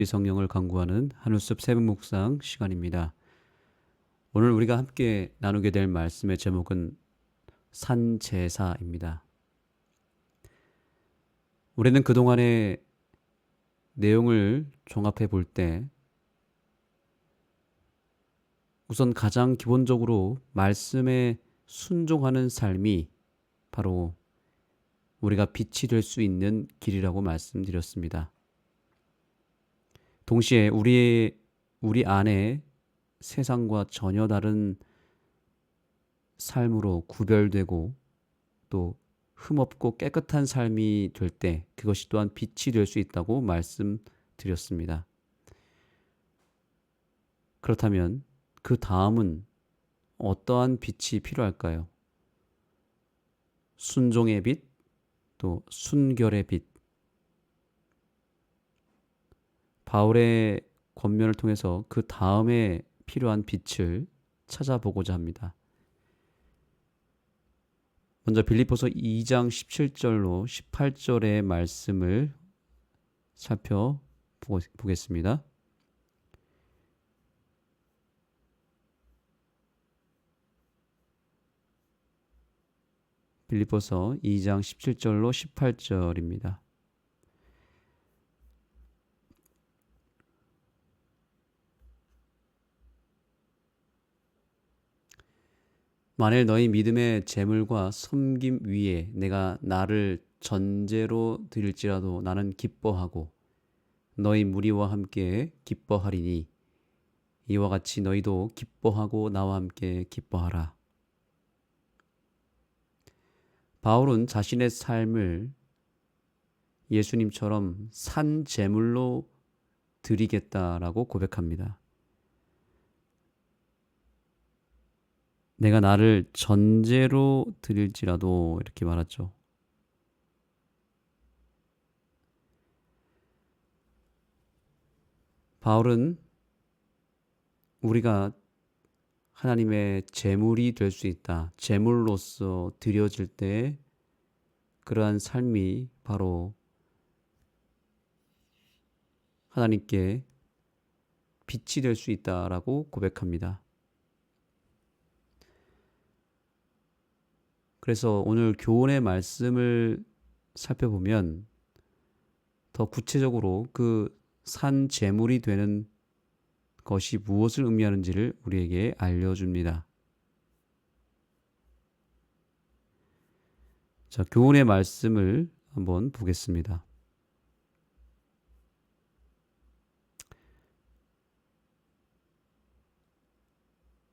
성령을 강구하는 하늘숲 새벽 묵상 시간입니다. 오늘 우리가 함께 나누게 될 말씀의 제목은 산제사입니다. 우리는 그동안의 내용을 종합해 볼 때 우선 가장 기본적으로 말씀에 순종하는 삶이 바로 우리가 빛이 될 수 있는 길이라고 말씀드렸습니다. 동시에 우리 안에 세상과 전혀 다른 삶으로 구별되고 또 흠없고 깨끗한 삶이 될 때 그것이 또한 빛이 될 수 있다고 말씀드렸습니다. 그렇다면 그 다음은 어떠한 빛이 필요할까요? 순종의 빛, 또 순결의 빛. 바울의 권면을 통해서 그 다음에 필요한 빛을 찾아보고자 합니다. 먼저 빌립보서 2장 17절로 18절의 말씀을 살펴보겠습니다. 빌립보서 2장 17절로 18절입니다. 만일 너희 믿음의 재물과 섬김 위에 내가 나를 전제로 드릴지라도 나는 기뻐하고 너희 무리와 함께 기뻐하리니 이와 같이 너희도 기뻐하고 나와 함께 기뻐하라. 바울은 자신의 삶을 예수님처럼 산 제물로 드리겠다라고 고백합니다. 내가 나를 전제로 드릴지라도 이렇게 말하죠. 바울은 우리가 하나님의 제물이 될 수 있다. 제물로서 드려질 때 그러한 삶이 바로 하나님께 빛이 될 수 있다라고 고백합니다. 그래서 오늘 교훈의 말씀을 살펴보면 더 구체적으로 그 산 제물이 되는 것이 무엇을 의미하는지를 우리에게 알려줍니다. 자, 교훈의 말씀을 한번 보겠습니다.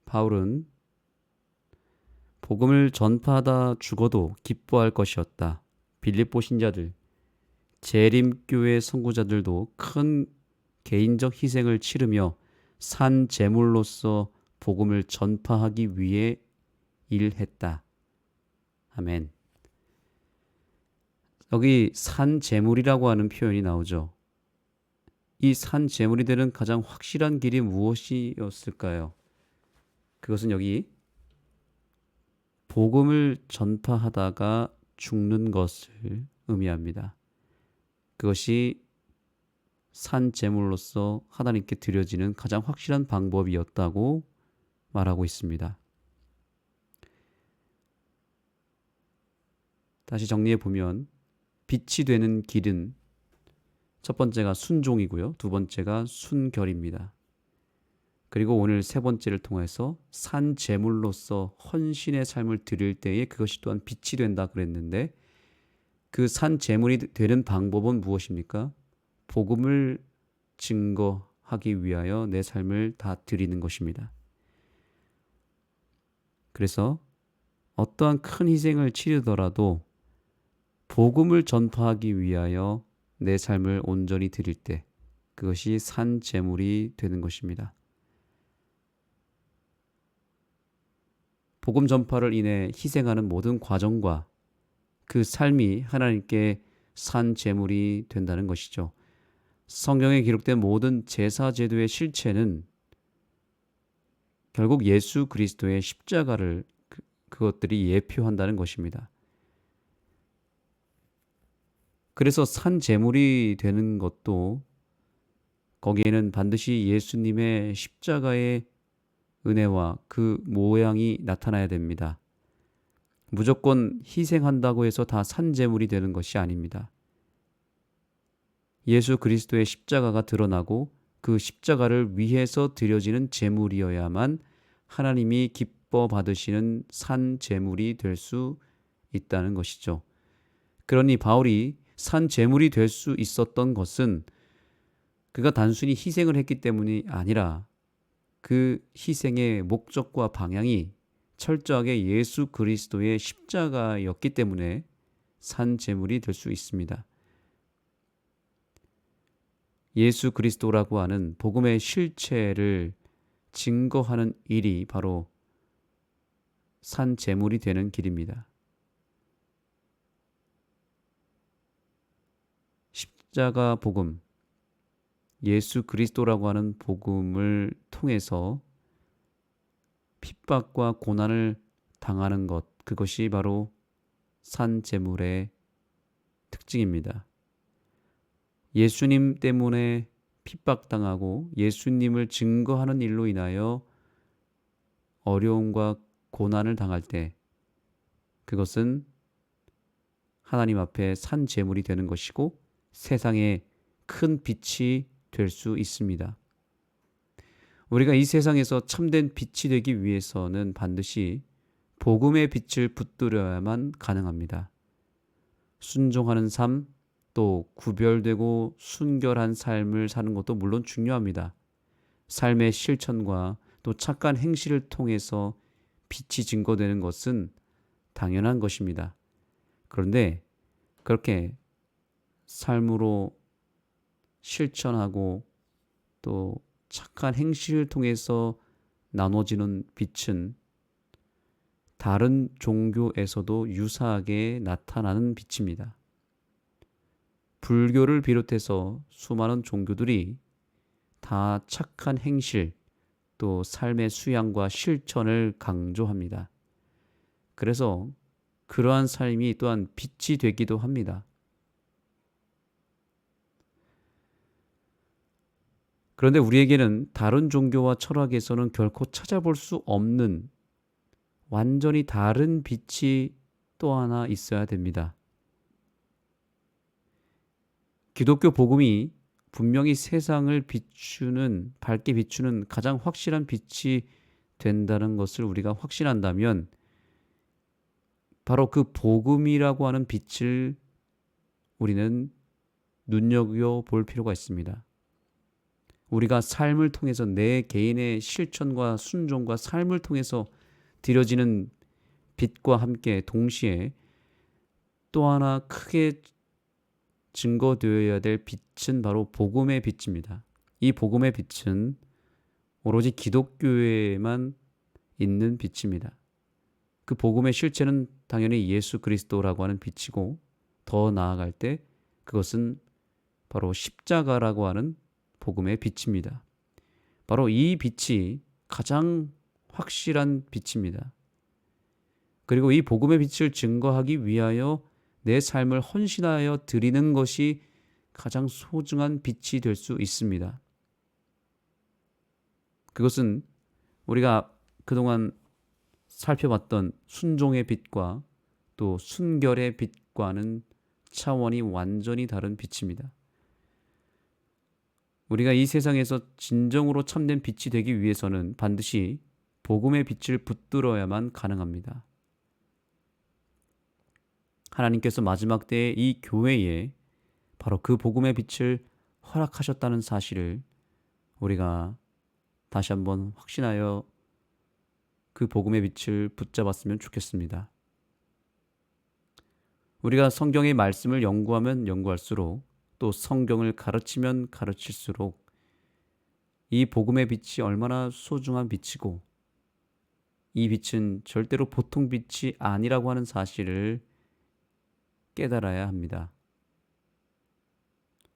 바울은 복음을 전파하다 죽어도 기뻐할 것이었다. 빌립보 신자들, 재림교회 선구자들도 큰 개인적 희생을 치르며 산 제물로서 복음을 전파하기 위해 일했다. 아멘. 여기 산 제물이라고 하는 표현이 나오죠. 이 산 제물이 되는 가장 확실한 길이 무엇이었을까요? 그것은 여기 복음을 전파하다가 죽는 것을 의미합니다. 그것이 산 제물로서 하나님께 드려지는 가장 확실한 방법이었다고 말하고 있습니다. 다시 정리해 보면 빛이 되는 길은 첫 번째가 순종이고요. 두 번째가 순결입니다. 그리고 오늘 세 번째를 통해서 산 제물로서 헌신의 삶을 드릴 때에 그것이 또한 빛이 된다 그랬는데 그 산 제물이 되는 방법은 무엇입니까? 복음을 증거하기 위하여 내 삶을 다 드리는 것입니다. 그래서 어떠한 큰 희생을 치르더라도 복음을 전파하기 위하여 내 삶을 온전히 드릴 때 그것이 산 제물이 되는 것입니다. 복음 전파를 인해 희생하는 모든 과정과 그 삶이 하나님께 산 제물이 된다는 것이죠. 성경에 기록된 모든 제사 제도의 실체는 결국 예수 그리스도의 십자가를 그것들이 예표한다는 것입니다. 그래서 산 제물이 되는 것도 거기에는 반드시 예수님의 십자가의 은혜와 그 모양이 나타나야 됩니다. 무조건 희생한다고 해서 다 산제물이 되는 것이 아닙니다. 예수 그리스도의 십자가가 드러나고 그 십자가를 위해서 드려지는 제물이어야만 하나님이 기뻐 받으시는 산제물이 될 수 있다는 것이죠. 그러니 바울이 산제물이 될 수 있었던 것은 그가 단순히 희생을 했기 때문이 아니라 그 희생의 목적과 방향이 철저하게 예수 그리스도의 십자가였기 때문에 산제물이 될 수 있습니다. 예수 그리스도라고 하는 복음의 실체를 증거하는 일이 바로 산제물이 되는 길입니다. 십자가 복음, 예수 그리스도라고 하는 복음을 통해서 핍박과 고난을 당하는 것, 그것이 바로 산제물의 특징입니다. 예수님 때문에 핍박당하고 예수님을 증거하는 일로 인하여 어려움과 고난을 당할 때 그것은 하나님 앞에 산제물이 되는 것이고 세상에 큰 빛이 될 수 있습니다. 우리가 이 세상에서 참된 빛이 되기 위해서는 반드시 복음의 빛을 붙들어야만 가능합니다. 순종하는 삶, 또 구별되고 순결한 삶을 사는 것도 물론 중요합니다. 삶의 실천과 또 착한 행실을 통해서 빛이 증거되는 것은 당연한 것입니다. 그런데 그렇게 삶으로 실천하고 또 착한 행실을 통해서 나눠지는 빛은 다른 종교에서도 유사하게 나타나는 빛입니다. 불교를 비롯해서 수많은 종교들이 다 착한 행실, 또 삶의 수양과 실천을 강조합니다. 그래서 그러한 삶이 또한 빛이 되기도 합니다. 그런데 우리에게는 다른 종교와 철학에서는 결코 찾아볼 수 없는 완전히 다른 빛이 또 하나 있어야 됩니다. 기독교 복음이 분명히 세상을 밝게 비추는 가장 확실한 빛이 된다는 것을 우리가 확신한다면 바로 그 복음이라고 하는 빛을 우리는 눈여겨볼 필요가 있습니다. 우리가 삶을 통해서 내 개인의 실천과 순종과 삶을 통해서 드려지는 빛과 함께 동시에 또 하나 크게 증거되어야 될 빛은 바로 복음의 빛입니다. 이 복음의 빛은 오로지 기독교에만 있는 빛입니다. 그 복음의 실체는 당연히 예수 그리스도라고 하는 빛이고 더 나아갈 때 그것은 바로 십자가라고 하는 복음의 빛입니다. 바로 이 빛이 가장 확실한 빛입니다. 그리고 이 복음의 빛을 증거하기 위하여 내 삶을 헌신하여 드리는 것이 가장 소중한 빛이 될 수 있습니다. 그것은 우리가 그동안 살펴봤던 순종의 빛과 또 순결의 빛과는 차원이 완전히 다른 빛입니다. 우리가 이 세상에서 진정으로 참된 빛이 되기 위해서는 반드시 복음의 빛을 붙들어야만 가능합니다. 하나님께서 마지막 때에 이 교회에 바로 그 복음의 빛을 허락하셨다는 사실을 우리가 다시 한번 확신하여 그 복음의 빛을 붙잡았으면 좋겠습니다. 우리가 성경의 말씀을 연구하면 연구할수록 또 성경을 가르치면 가르칠수록 이 복음의 빛이 얼마나 소중한 빛이고 이 빛은 절대로 보통 빛이 아니라고 하는 사실을 깨달아야 합니다.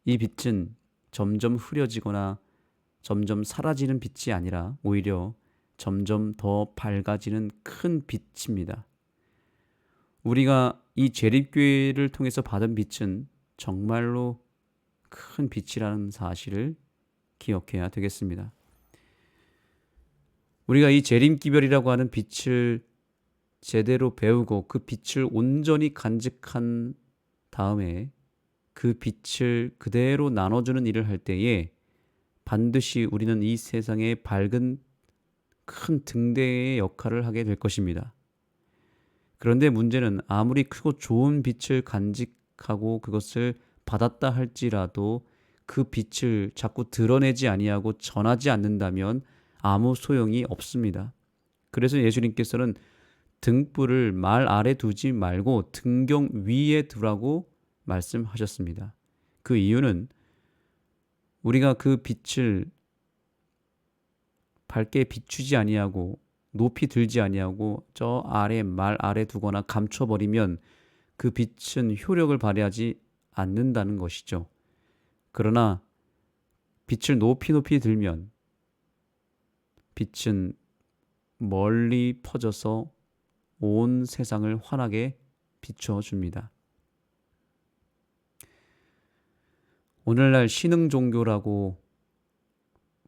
이 빛은 점점 흐려지거나 점점 사라지는 빛이 아니라 오히려 점점 더 밝아지는 큰 빛입니다. 우리가 이 재립교회를 통해서 받은 빛은 정말로 큰 빛이라는 사실을 기억해야 되겠습니다. 우리가 이 재림기별이라고 하는 빛을 제대로 배우고 그 빛을 온전히 간직한 다음에 그 빛을 그대로 나눠주는 일을 할 때에 반드시 우리는 이 세상의 밝은 큰 등대의 역할을 하게 될 것입니다. 그런데 문제는 아무리 크고 좋은 빛을 간직하고 그것을 받았다 할지라도 그 빛을 자꾸 드러내지 아니하고 전하지 않는다면 아무 소용이 없습니다. 그래서 예수님께서는 등불을 말 아래 두지 말고 등경 위에 두라고 말씀하셨습니다. 그 이유는 우리가 그 빛을 밝게 비추지 아니하고 높이 들지 아니하고 저 아래 말 아래 두거나 감춰버리면 그 빛은 효력을 발휘하지 않는다는 것이죠. 그러나 빛을 높이 들면 빛은 멀리 퍼져서 온 세상을 환하게 비춰줍니다. 오늘날 신흥 종교라고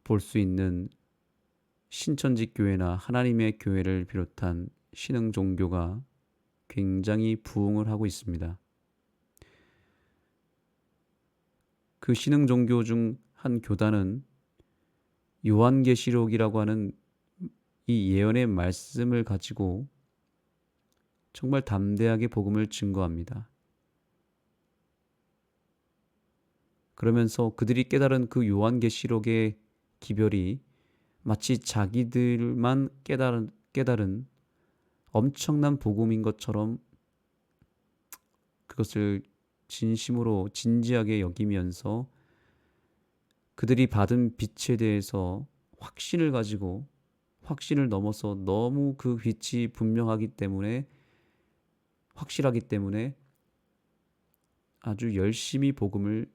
볼 수 있는 신천지 교회나 하나님의 교회를 비롯한 신흥 종교가 굉장히 부흥을 하고 있습니다. 그 신흥 종교 중 한 교단은 요한계시록이라고 하는 이 예언의 말씀을 가지고 정말 담대하게 복음을 증거합니다. 그러면서 그들이 깨달은 그 요한계시록의 기별이 마치 자기들만 깨달은 엄청난 복음인 것처럼 그것을 진심으로 진지하게 여기면서 그들이 받은 빛에 대해서 확신을 가지고 확신을 넘어서 너무 그 빛이 분명하기 때문에 확실하기 때문에 아주 열심히 복음을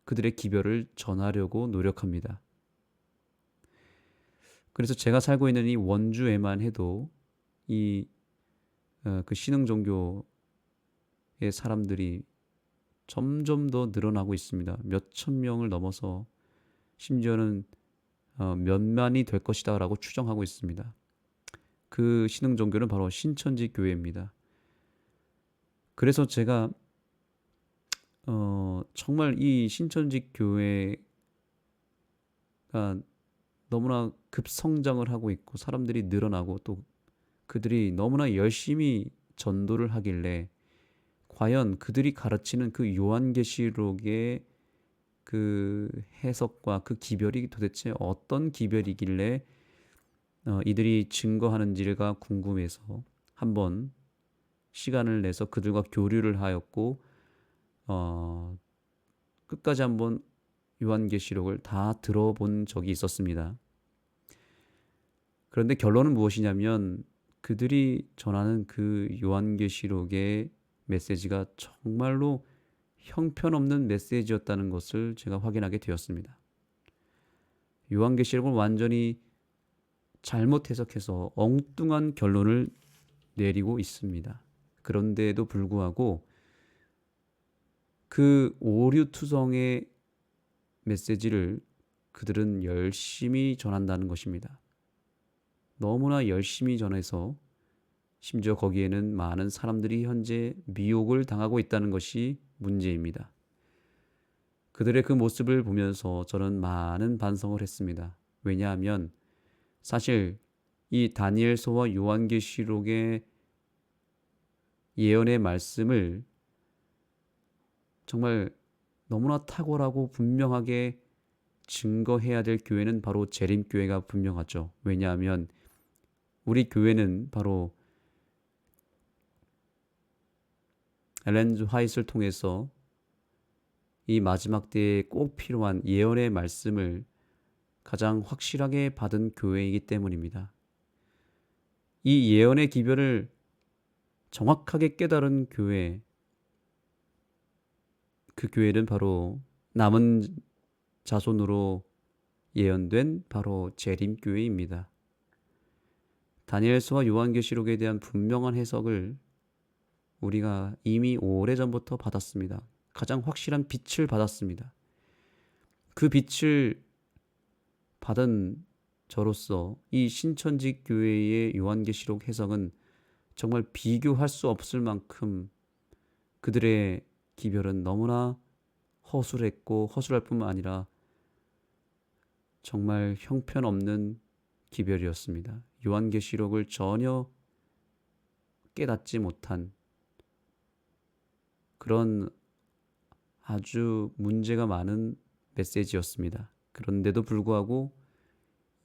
그들의 기별을 전하려고 노력합니다. 그래서 제가 살고 있는 이 원주에만 해도 그 신흥 종교의 사람들이 점점 더 늘어나고 있습니다. 몇천 명을 넘어서 심지어는 몇만이 될 것이다 라고 추정하고 있습니다. 그 신흥 종교는 바로 신천지 교회입니다. 그래서 제가 정말 이 신천지 교회가 너무나 급성장을 하고 있고 사람들이 늘어나고 또 그들이 너무나 열심히 전도를 하길래 과연 그들이 가르치는 그 요한계시록의 그 해석과 그 기별이 도대체 어떤 기별이길래 이들이 증거하는지가 궁금해서 한번 시간을 내서 그들과 교류를 하였고 끝까지 한번 요한계시록을 다 들어본 적이 있었습니다. 그런데 결론은 무엇이냐면 그들이 전하는 그 요한계시록의 메시지가 정말로 형편없는 메시지였다는 것을 제가 확인하게 되었습니다. 요한계시록을 완전히 잘못 해석해서 엉뚱한 결론을 내리고 있습니다. 그런데도 불구하고 그 오류투성의 메시지를 그들은 열심히 전한다는 것입니다. 너무나 열심히 전해서 심지어 거기에는 많은 사람들이 현재 미혹을 당하고 있다는 것이 문제입니다. 그들의 그 모습을 보면서 저는 많은 반성을 했습니다. 왜냐하면 사실 이 다니엘서와 요한계시록의 예언의 말씀을 정말 너무나 탁월하고 분명하게 증거해야 될 교회는 바로 재림교회가 분명하죠. 왜냐하면 우리 교회는 바로 엘렌 화이트를 통해서 이 마지막 때에 꼭 필요한 예언의 말씀을 가장 확실하게 받은 교회이기 때문입니다. 이 예언의 기별을 정확하게 깨달은 교회, 그 교회는 바로 남은 자손으로 예언된 바로 재림교회입니다. 다니엘서와 요한계시록에 대한 분명한 해석을 우리가 이미 오래전부터 받았습니다. 가장 확실한 빛을 받았습니다. 그 빛을 받은 저로서 이 신천지 교회의 요한계시록 해석은 정말 비교할 수 없을 만큼 그들의 기별은 너무나 허술했고 허술할 뿐만 아니라 정말 형편없는 기별이었습니다. 요한계시록을 전혀 깨닫지 못한 그런 아주 문제가 많은 메시지였습니다. 그런데도 불구하고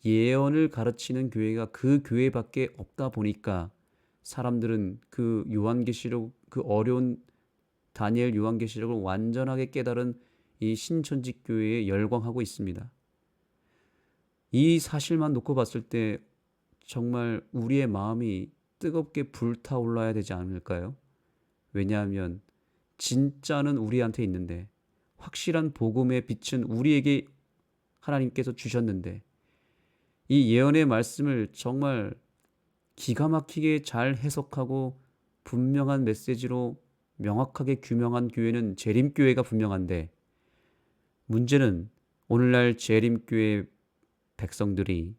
예언을 가르치는 교회가 그 교회밖에 없다 보니까 사람들은 그 요한계시록, 그 어려운 다니엘 요한계시록을 완전하게 깨달은 이 신천지 교회에 열광하고 있습니다. 이 사실만 놓고 봤을 때 정말 우리의 마음이 뜨겁게 불타올라야 되지 않을까요? 왜냐하면 진짜는 우리한테 있는데, 확실한 복음의 빛은 우리에게 하나님께서 주셨는데, 이 예언의 말씀을 정말 기가 막히게 잘 해석하고 분명한 메시지로 명확하게 규명한 교회는 재림교회가 분명한데, 문제는 오늘날 재림교회 백성들이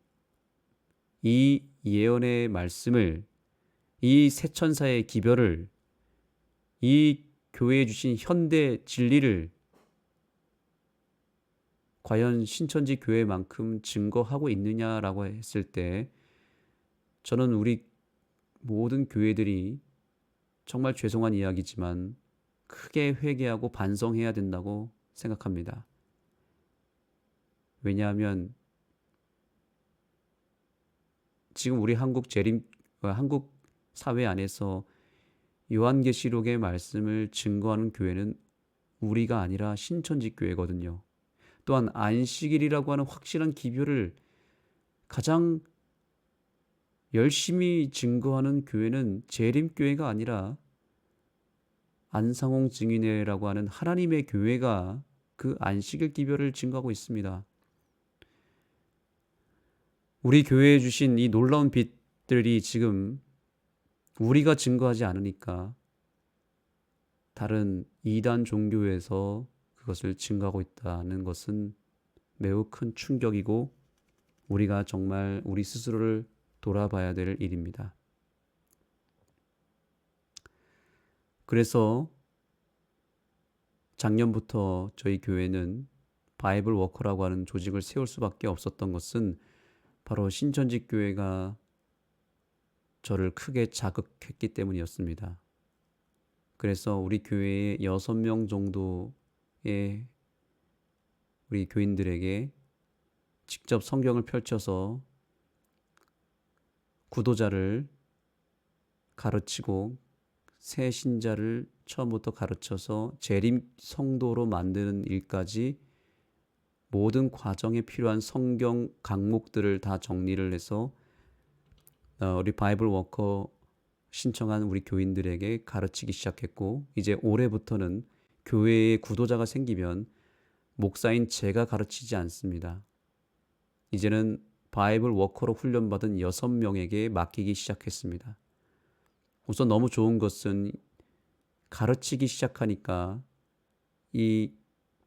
이 예언의 말씀을, 이 새천사의 기별을, 이 교회에 주신 현대 진리를 과연 신천지 교회만큼 증거하고 있느냐라고 했을 때 저는 우리 모든 교회들이 정말 죄송한 이야기지만 크게 회개하고 반성해야 된다고 생각합니다. 왜냐하면 지금 우리 한국 사회 안에서 요한계시록의 말씀을 증거하는 교회는 우리가 아니라 신천지 교회거든요. 또한 안식일이라고 하는 확실한 기별을 가장 열심히 증거하는 교회는 재림교회가 아니라 안상홍 증인회라고 하는 하나님의 교회가 그 안식일 기별을 증거하고 있습니다. 우리 교회에 주신 이 놀라운 빛들이 지금 우리가 증거하지 않으니까 다른 이단 종교에서 그것을 증거하고 있다는 것은 매우 큰 충격이고 우리가 정말 우리 스스로를 돌아봐야 될 일입니다. 그래서 작년부터 저희 교회는 바이블 워커라고 하는 조직을 세울 수밖에 없었던 것은 바로 신천지 교회가 저를 크게 자극했기 때문이었습니다. 그래서 우리 교회에 6명 정도의 우리 교인들에게 직접 성경을 펼쳐서 구도자를 가르치고 새 신자를 처음부터 가르쳐서 재림 성도로 만드는 일까지 모든 과정에 필요한 성경 강목들을 다 정리를 해서 우리 바이블 워커 신청한 우리 교인들에게 가르치기 시작했고, 이제 올해부터는 교회에 구도자가 생기면 목사인 제가 가르치지 않습니다. 이제는 바이블 워커로 훈련받은 6명에게 맡기기 시작했습니다. 우선 너무 좋은 것은 가르치기 시작하니까 이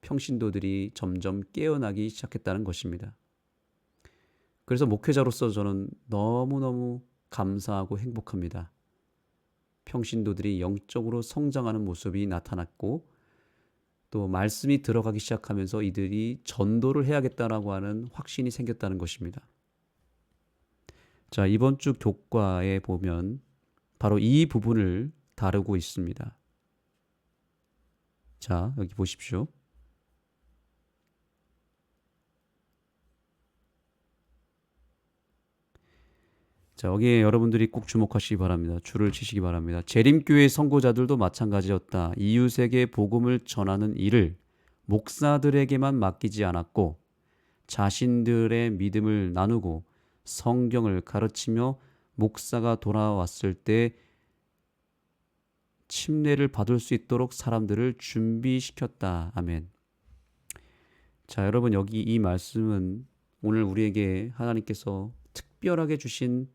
평신도들이 점점 깨어나기 시작했다는 것입니다. 그래서 목회자로서 저는 너무너무 감사하고 행복합니다. 평신도들이 영적으로 성장하는 모습이 나타났고 또 말씀이 들어가기 시작하면서 이들이 전도를 해야겠다라고 하는 확신이 생겼다는 것입니다. 자, 이번 주 교과에 보면 바로 이 부분을 다루고 있습니다. 자, 여기 보십시오. 자, 여기에 여러분들이 꼭 주목하시기 바랍니다. 줄을 치시기 바랍니다. 재림교회 선고자들도 마찬가지였다. 이웃에게 복음을 전하는 일을 목사들에게만 맡기지 않았고 자신들의 믿음을 나누고 성경을 가르치며 목사가 돌아왔을 때 침례를 받을 수 있도록 사람들을 준비시켰다. 아멘. 자, 여러분, 여기 이 말씀은 오늘 우리에게 하나님께서 특별하게 주신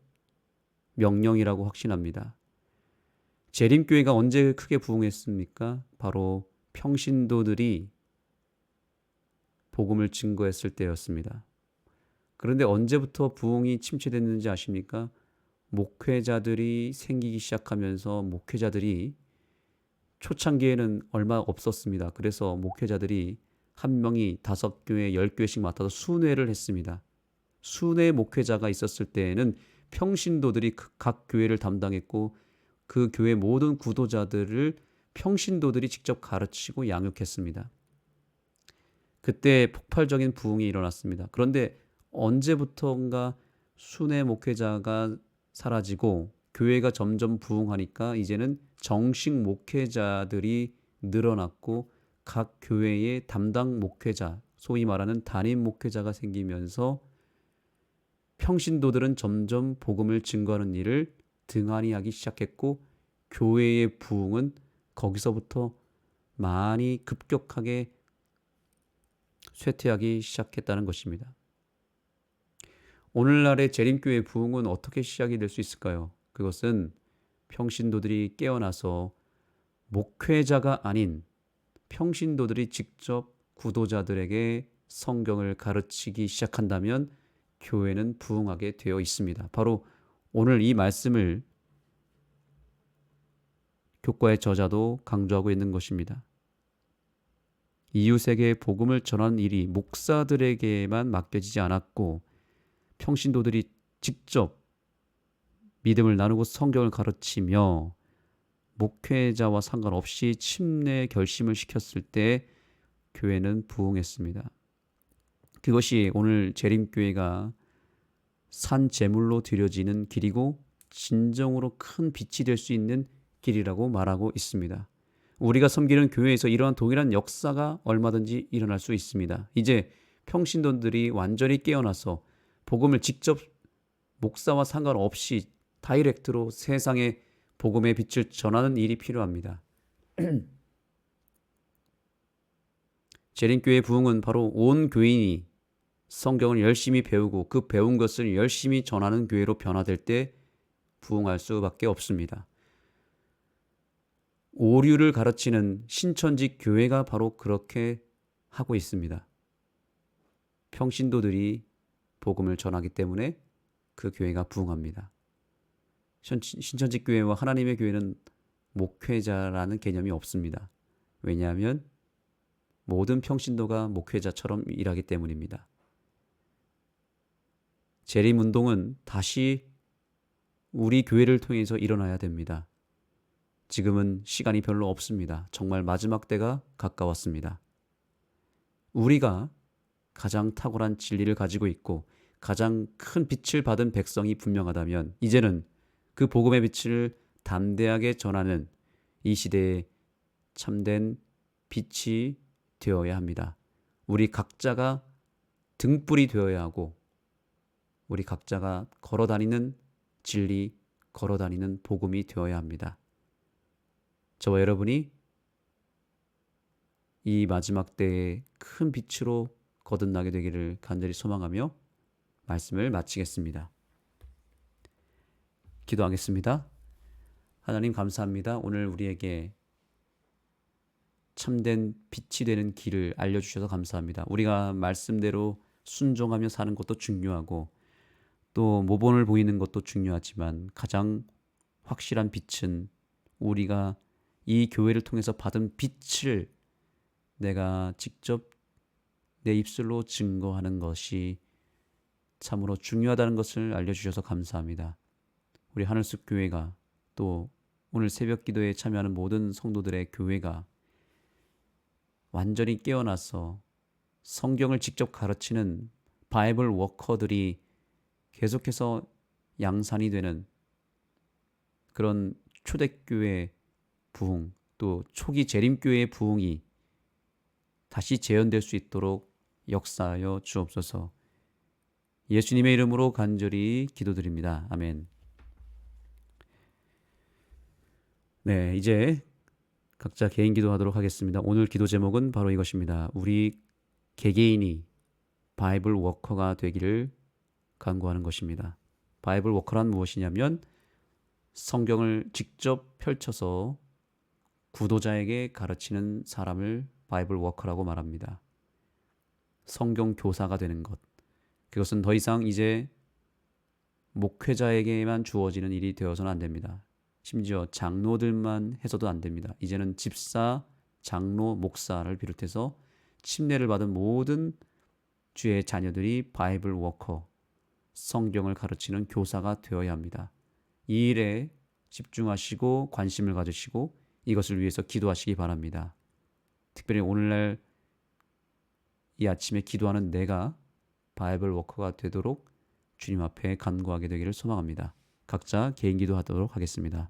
명령이라고 확신합니다. 재림교회가 언제 크게 부흥했습니까? 바로 평신도들이 복음을 증거했을 때였습니다. 그런데 언제부터 부흥이 침체됐는지 아십니까? 목회자들이 생기기 시작하면서 목회자들이 초창기에는 얼마 없었습니다. 그래서 목회자들이 한 명이 5교회, 10교회씩 맡아서 순회를 했습니다. 순회 목회자가 있었을 때에는 평신도들이 각 교회를 담당했고 그 교회 모든 구도자들을 평신도들이 직접 가르치고 양육했습니다. 그때 폭발적인 부흥이 일어났습니다. 그런데 언제부턴가 순회 목회자가 사라지고 교회가 점점 부흥하니까 이제는 정식 목회자들이 늘어났고 각 교회의 담당 목회자, 소위 말하는 담임 목회자가 생기면서 평신도들은 점점 복음을 증거하는 일을 등한히 하기 시작했고 교회의 부흥은 거기서부터 많이 급격하게 쇠퇴하기 시작했다는 것입니다. 오늘날의 재림교회 부흥은 어떻게 시작이 될 수 있을까요? 그것은 평신도들이 깨어나서 목회자가 아닌 평신도들이 직접 구도자들에게 성경을 가르치기 시작한다면 교회는 부흥하게 되어 있습니다. 바로 오늘 이 말씀을 교과의 저자도 강조하고 있는 것입니다. 이웃에게 복음을 전하는 일이 목사들에게만 맡겨지지 않았고 평신도들이 직접 믿음을 나누고 성경을 가르치며 목회자와 상관없이 침례 결심을 시켰을 때 교회는 부흥했습니다. 그것이 오늘 재림교회가 산 제물로 드려지는 길이고 진정으로 큰 빛이 될 수 있는 길이라고 말하고 있습니다. 우리가 섬기는 교회에서 이러한 동일한 역사가 얼마든지 일어날 수 있습니다. 이제 평신도들이 완전히 깨어나서 복음을 직접 목사와 상관없이 다이렉트로 세상에 복음의 빛을 전하는 일이 필요합니다. 재림교회의 부흥은 바로 온 교인이 성경을 열심히 배우고 그 배운 것을 열심히 전하는 교회로 변화될 때 부흥할 수밖에 없습니다. 오류를 가르치는 신천지 교회가 바로 그렇게 하고 있습니다. 평신도들이 복음을 전하기 때문에 그 교회가 부흥합니다. 신천지 교회와 하나님의 교회는 목회자라는 개념이 없습니다. 왜냐하면 모든 평신도가 목회자처럼 일하기 때문입니다. 재림운동은 다시 우리 교회를 통해서 일어나야 됩니다. 지금은 시간이 별로 없습니다. 정말 마지막 때가 가까웠습니다. 우리가 가장 탁월한 진리를 가지고 있고 가장 큰 빛을 받은 백성이 분명하다면 이제는 그 복음의 빛을 담대하게 전하는 이 시대에 참된 빛이 되어야 합니다. 우리 각자가 등불이 되어야 하고 우리 각자가 걸어다니는 진리, 걸어다니는 복음이 되어야 합니다. 저와 여러분이 이 마지막 때에 큰 빛으로 거듭나게 되기를 간절히 소망하며 말씀을 마치겠습니다. 기도하겠습니다. 하나님 감사합니다. 오늘 우리에게 참된 빛이 되는 길을 알려주셔서 감사합니다. 우리가 말씀대로 순종하며 사는 것도 중요하고 또 모본을 보이는 것도 중요하지만 가장 확실한 빛은 우리가 이 교회를 통해서 받은 빛을 내가 직접 내 입술로 증거하는 것이 참으로 중요하다는 것을 알려주셔서 감사합니다. 우리 하늘숲 교회가 또 오늘 새벽 기도에 참여하는 모든 성도들의 교회가 완전히 깨어나서 성경을 직접 가르치는 바이블 워커들이 계속해서 양산이 되는 그런 초대교회 부흥 또 초기 재림교회의 부흥이 다시 재현될 수 있도록 역사하여 주옵소서. 예수님의 이름으로 간절히 기도드립니다. 아멘. 네, 이제 각자 개인 기도하도록 하겠습니다. 오늘 기도 제목은 바로 이것입니다. 우리 개개인이 바이블 워커가 되기를 간구하는 것입니다. 바이블 워커란 무엇이냐면 성경을 직접 펼쳐서 구도자에게 가르치는 사람을 바이블 워커라고 말합니다. 성경 교사가 되는 것. 그것은 더 이상 이제 목회자에게만 주어지는 일이 되어서는 안 됩니다. 심지어 장로들만 해서도 안 됩니다. 이제는 집사, 장로, 목사를 비롯해서 침례를 받은 모든 주의 자녀들이 바이블 워커, 성경을 가르치는 교사가 되어야 합니다. 이 일에 집중하시고 관심을 가지시고 이것을 위해서 기도하시기 바랍니다. 특별히 오늘날 이 아침에 기도하는 내가 바이블 워커가 되도록 주님 앞에 간구하게 되기를 소망합니다. 각자 개인 기도하도록 하겠습니다.